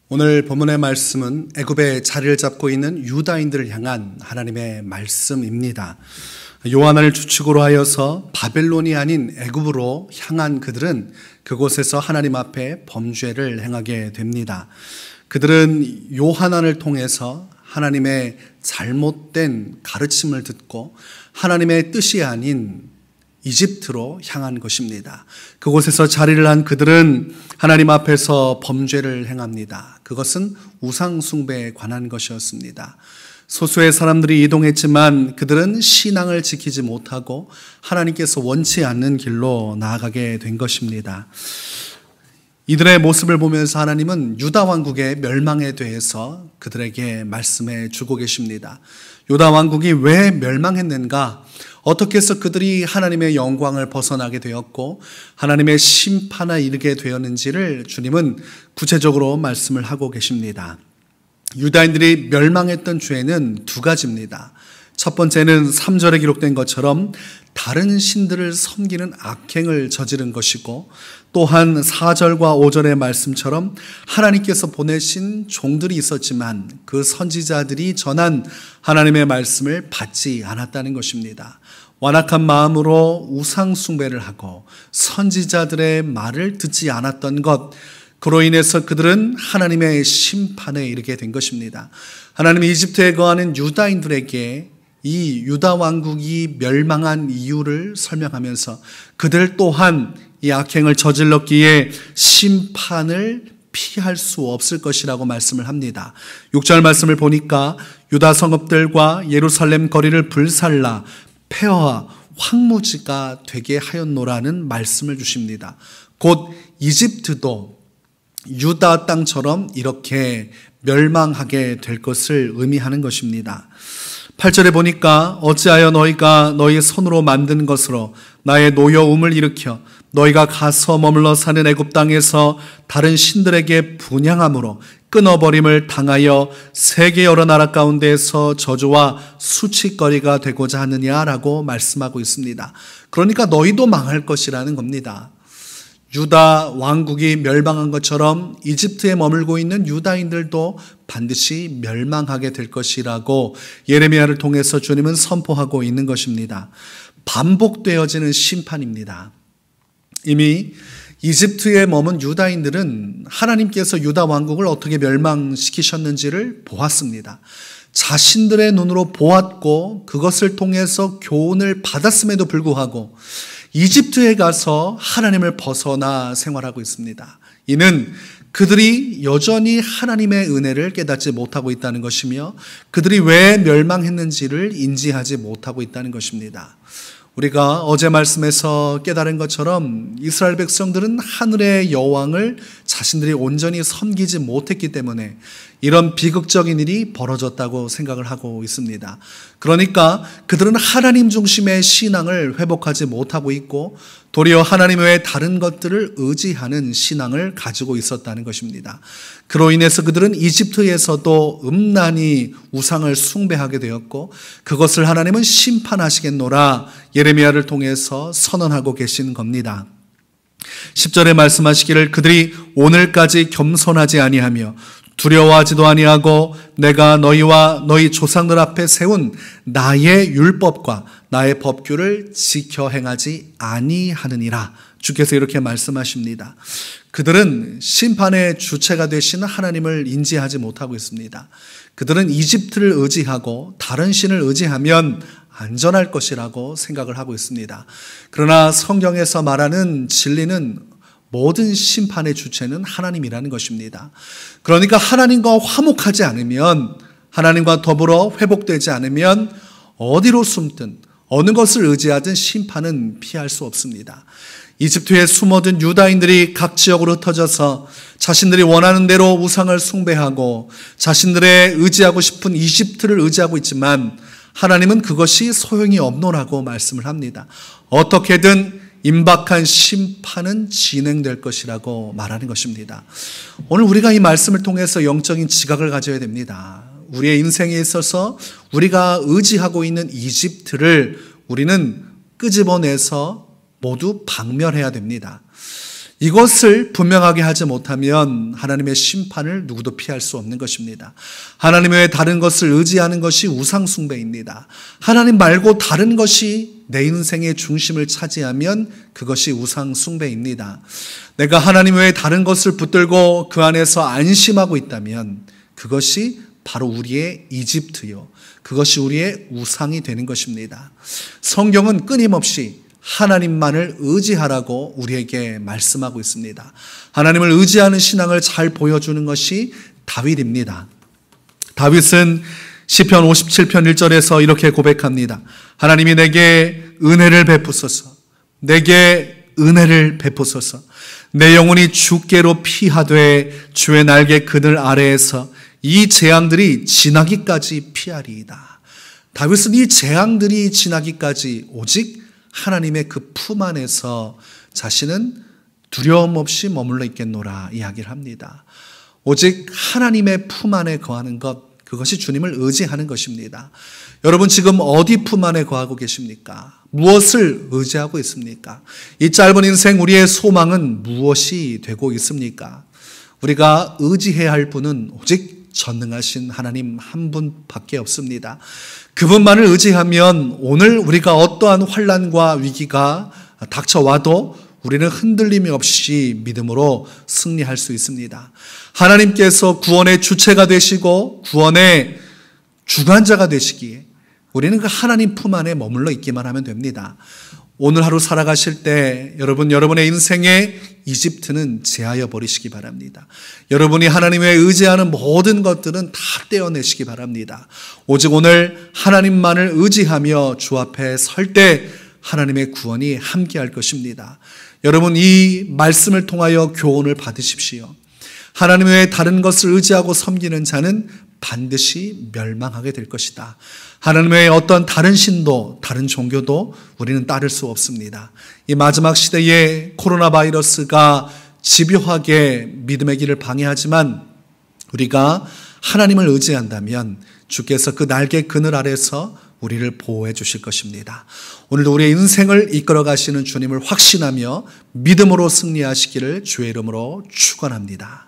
오늘 본문의 말씀은 애굽에 자리를 잡고 있는 유다인들을 향한 하나님의 말씀입니다. 요한을 주축으로 하여서 바벨론이 아닌 애굽으로 향한 그들은 그곳에서 하나님 앞에 범죄를 행하게 됩니다. 그들은 요한을 통해서 하나님의 잘못된 가르침을 듣고 하나님의 뜻이 아닌 이집트로 향한 것입니다. 그곳에서 자리를 한 그들은 하나님 앞에서 범죄를 행합니다. 그것은 우상 숭배에 관한 것이었습니다. 소수의 사람들이 이동했지만 그들은 신앙을 지키지 못하고 하나님께서 원치 않는 길로 나아가게 된 것입니다. 이들의 모습을 보면서 하나님은 유다 왕국의 멸망에 대해서 그들에게 말씀해 주고 계십니다. 유다 왕국이 왜 멸망했는가? 어떻게 해서 그들이 하나님의 영광을 벗어나게 되었고 하나님의 심판에 이르게 되었는지를 주님은 구체적으로 말씀을 하고 계십니다. 유다인들이 멸망했던 죄는 두 가지입니다. 첫 번째는 3절에 기록된 것처럼 다른 신들을 섬기는 악행을 저지른 것이고, 또한 4절과 5절의 말씀처럼 하나님께서 보내신 종들이 있었지만 그 선지자들이 전한 하나님의 말씀을 받지 않았다는 것입니다. 완악한 마음으로 우상 숭배를 하고 선지자들의 말을 듣지 않았던 것, 그로 인해서 그들은 하나님의 심판에 이르게 된 것입니다. 하나님이 이집트에 거하는 유다인들에게 이 유다 왕국이 멸망한 이유를 설명하면서 그들 또한 이 악행을 저질렀기에 심판을 피할 수 없을 것이라고 말씀을 합니다. 6절 말씀을 보니까 유다 성읍들과 예루살렘 거리를 불살라 폐허와 황무지가 되게 하였노라는 말씀을 주십니다. 곧 이집트도 유다 땅처럼 이렇게 멸망하게 될 것을 의미하는 것입니다. 8절에 보니까 어찌하여 너희가 너희 손으로 만든 것으로 나의 노여움을 일으켜 너희가 가서 머물러 사는 애굽 땅에서 다른 신들에게 분향함으로 끊어버림을 당하여 세계 여러 나라 가운데에서 저주와 수치거리가 되고자 하느냐라고 말씀하고 있습니다. 그러니까 너희도 망할 것이라는 겁니다. 유다 왕국이 멸망한 것처럼 이집트에 머물고 있는 유다인들도 반드시 멸망하게 될 것이라고 예레미야를 통해서 주님은 선포하고 있는 것입니다. 반복되어지는 심판입니다. 이미 이집트에 머문 유다인들은 하나님께서 유다 왕국을 어떻게 멸망시키셨는지를 보았습니다. 자신들의 눈으로 보았고 그것을 통해서 교훈을 받았음에도 불구하고 이집트에 가서 하나님을 벗어나 생활하고 있습니다. 이는 그들이 여전히 하나님의 은혜를 깨닫지 못하고 있다는 것이며 그들이 왜 멸망했는지를 인지하지 못하고 있다는 것입니다. 우리가 어제 말씀에서 깨달은 것처럼 이스라엘 백성들은 하늘의 여왕을 자신들이 온전히 섬기지 못했기 때문에 이런 비극적인 일이 벌어졌다고 생각을 하고 있습니다. 그러니까 그들은 하나님 중심의 신앙을 회복하지 못하고 있고 도리어 하나님 외에 다른 것들을 의지하는 신앙을 가지고 있었다는 것입니다. 그로 인해서 그들은 이집트에서도 음란히 우상을 숭배하게 되었고 그것을 하나님은 심판하시겠노라 예레미야를 통해서 선언하고 계신 겁니다. 10절에 말씀하시기를 그들이 오늘까지 겸손하지 아니하며 두려워하지도 아니하고 내가 너희와 너희 조상들 앞에 세운 나의 율법과 나의 법규를 지켜 행하지 아니하느니라. 주께서 이렇게 말씀하십니다. 그들은 심판의 주체가 되시는 하나님을 인지하지 못하고 있습니다. 그들은 이집트를 의지하고 다른 신을 의지하면 안전할 것이라고 생각을 하고 있습니다. 그러나 성경에서 말하는 진리는 모든 심판의 주체는 하나님이라는 것입니다. 그러니까 하나님과 화목하지 않으면, 하나님과 더불어 회복되지 않으면 어디로 숨든 어느 것을 의지하든 심판은 피할 수 없습니다. 이집트에 숨어든 유다인들이 각 지역으로 흩어져서 자신들이 원하는 대로 우상을 숭배하고 자신들의 의지하고 싶은 이집트를 의지하고 있지만 하나님은 그것이 소용이 없노라고 말씀을 합니다. 어떻게든 임박한 심판은 진행될 것이라고 말하는 것입니다. 오늘 우리가 이 말씀을 통해서 영적인 지각을 가져야 됩니다. 우리의 인생에 있어서 우리가 의지하고 있는 이집트를 우리는 끄집어내서 모두 박멸해야 됩니다. 이것을 분명하게 하지 못하면 하나님의 심판을 누구도 피할 수 없는 것입니다. 하나님 외에 다른 것을 의지하는 것이 우상숭배입니다. 하나님 말고 다른 것이 내 인생의 중심을 차지하면 그것이 우상숭배입니다. 내가 하나님 외에 다른 것을 붙들고 그 안에서 안심하고 있다면 그것이 바로 우리의 이집트요, 그것이 우리의 우상이 되는 것입니다. 성경은 끊임없이 하나님만을 의지하라고 우리에게 말씀하고 있습니다. 하나님을 의지하는 신앙을 잘 보여주는 것이 다윗입니다. 다윗은 시편 57편 1절에서 이렇게 고백합니다. 하나님이 내게 은혜를 베푸소서, 내게 은혜를 베푸소서. 내 영혼이 주께로 피하되 주의 날개 그늘 아래에서 이 재앙들이 지나기까지 피하리이다. 다윗은 이 재앙들이 지나기까지 오직 하나님의 그 품 안에서 자신은 두려움 없이 머물러 있겠노라 이야기를 합니다. 오직 하나님의 품 안에 거하는 것, 그것이 주님을 의지하는 것입니다. 여러분 지금 어디 품 안에 거하고 계십니까? 무엇을 의지하고 있습니까? 이 짧은 인생 우리의 소망은 무엇이 되고 있습니까? 우리가 의지해야 할 분은 오직 전능하신 하나님 한 분밖에 없습니다. 그분만을 의지하면 오늘 우리가 어떠한 환난과 위기가 닥쳐와도 우리는 흔들림이 없이 믿음으로 승리할 수 있습니다. 하나님께서 구원의 주체가 되시고 구원의 주관자가 되시기에 우리는 그 하나님 품 안에 머물러 있기만 하면 됩니다. 오늘 하루 살아가실 때 여러분의 인생의 이집트는 제하여 버리시기 바랍니다. 여러분이 하나님에 의지하는 모든 것들은 다 떼어내시기 바랍니다. 오직 오늘 하나님만을 의지하며 주 앞에 설 때 하나님의 구원이 함께할 것입니다. 여러분 이 말씀을 통하여 교훈을 받으십시오. 하나님 외에 다른 것을 의지하고 섬기는 자는 반드시 멸망하게 될 것이다. 하나님 외에 어떤 다른 신도, 다른 종교도 우리는 따를 수 없습니다. 이 마지막 시대에 코로나 바이러스가 집요하게 믿음의 길을 방해하지만 우리가 하나님을 의지한다면 주께서 그 날개 그늘 아래서 우리를 보호해 주실 것입니다. 오늘도 우리의 인생을 이끌어 가시는 주님을 확신하며 믿음으로 승리하시기를 주의 이름으로 축원합니다.